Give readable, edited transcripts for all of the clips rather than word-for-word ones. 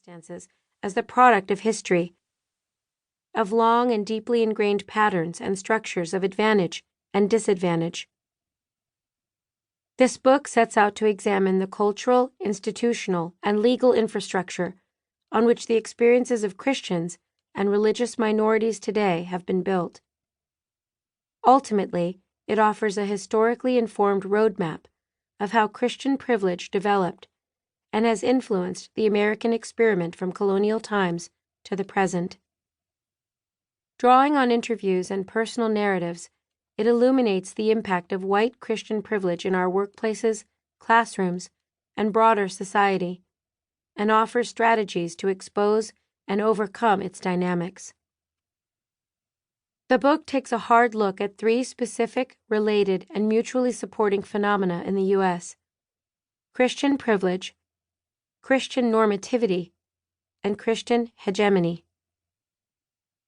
circumstances as the product of history, of long and deeply ingrained patterns and structures of advantage and disadvantage. This book sets out to examine the cultural, institutional, and legal infrastructure on which the experiences of Christians and religious minorities today have been built. Ultimately, it offers a historically informed roadmap of how Christian privilege developed and has influenced the American experiment from colonial times to the present. Drawing on interviews and personal narratives, it illuminates the impact of white Christian privilege in our workplaces, classrooms, and broader society, and offers strategies to expose and overcome its dynamics. The book takes a hard look at three specific, related, and mutually supporting phenomena in the U.S. Christian privilege, Christian normativity, and Christian hegemony.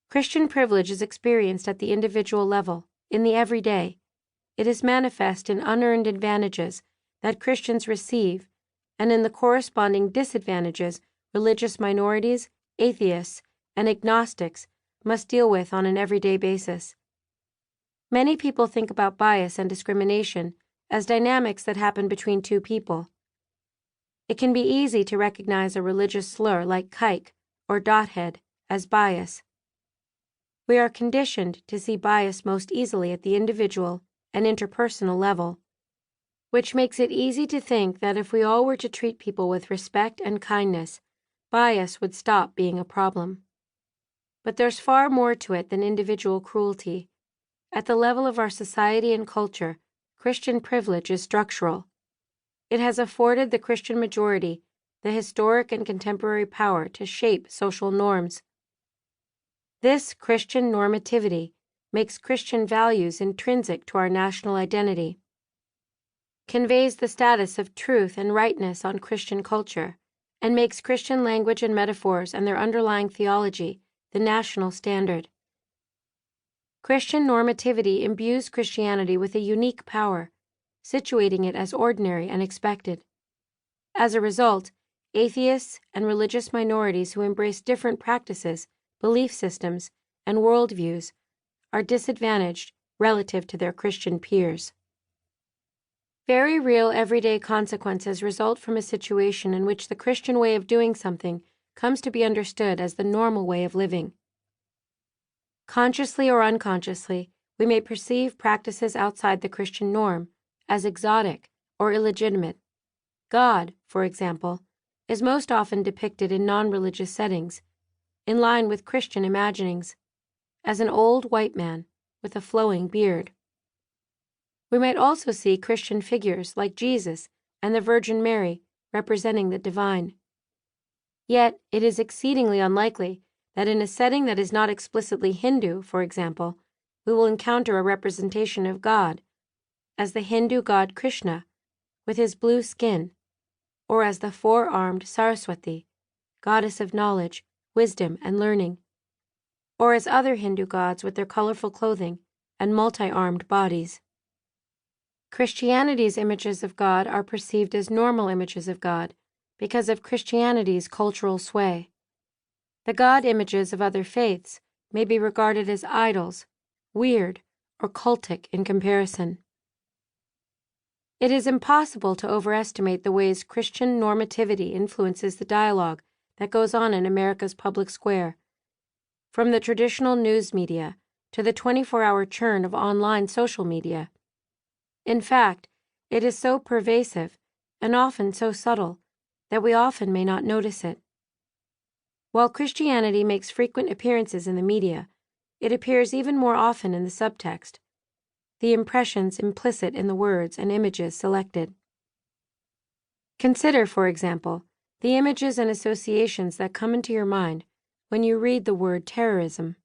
Christian privilege is experienced at the individual level, in the everyday. It is manifest in unearned advantages that Christians receive and in the corresponding disadvantages religious minorities, atheists, and agnostics must deal with on an everyday basis. Many people think about bias and discrimination as dynamics that happen between two people. It can be easy to recognize a religious slur like kike or dothead as bias. We are conditioned to see bias most easily at the individual and interpersonal level, which makes it easy to think that if we all were to treat people with respect and kindness, bias would stop being a problem. But there's far more to it than individual cruelty. At the level of our society and culture, Christian privilege is structural. It has afforded the Christian majority the historic and contemporary power to shape social norms. This Christian normativity makes Christian values intrinsic to our national identity, conveys the status of truth and rightness on Christian culture, and makes Christian language and metaphors and their underlying theology the national standard. Christian normativity imbues Christianity with a unique power, situating it as ordinary and expected. As a result, atheists and religious minorities who embrace different practices, belief systems, and worldviews are disadvantaged relative to their Christian peers. Very real everyday consequences result from a situation in which the Christian way of doing something comes to be understood as the normal way of living. Consciously or unconsciously, we may perceive practices outside the Christian norm as exotic or illegitimate. God, for example, is most often depicted in non-religious settings, in line with Christian imaginings, as an old white man with a flowing beard. We might also see Christian figures like Jesus and the Virgin Mary representing the divine. Yet, it is exceedingly unlikely that in a setting that is not explicitly Hindu, for example, we will encounter a representation of God as the Hindu god Krishna with his blue skin, or as the four-armed Saraswati, goddess of knowledge, wisdom, and learning, or as other Hindu gods with their colorful clothing and multi-armed bodies. Christianity's images of God are perceived as normal images of God because of Christianity's cultural sway. The God images of other faiths may be regarded as idols, weird, or cultic in comparison. It is impossible to overestimate the ways Christian normativity influences the dialogue that goes on in America's public square, from the traditional news media to the 24-hour churn of online social media. In fact, it is so pervasive and often so subtle that we often may not notice it. While Christianity makes frequent appearances in the media, it appears even more often in the subtext, the impressions implicit in the words and images selected. Consider, for example, the images and associations that come into your mind when you read the word terrorism.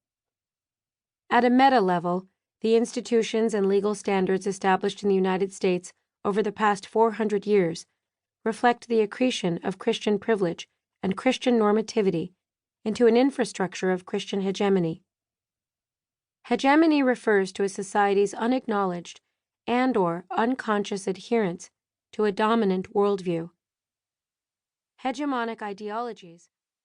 At a meta level, the institutions and legal standards established in the United States over the past 400 years reflect the accretion of Christian privilege and Christian normativity into an infrastructure of Christian hegemony. Hegemony refers to a society's unacknowledged and/or unconscious adherence to a dominant worldview. Hegemonic ideologies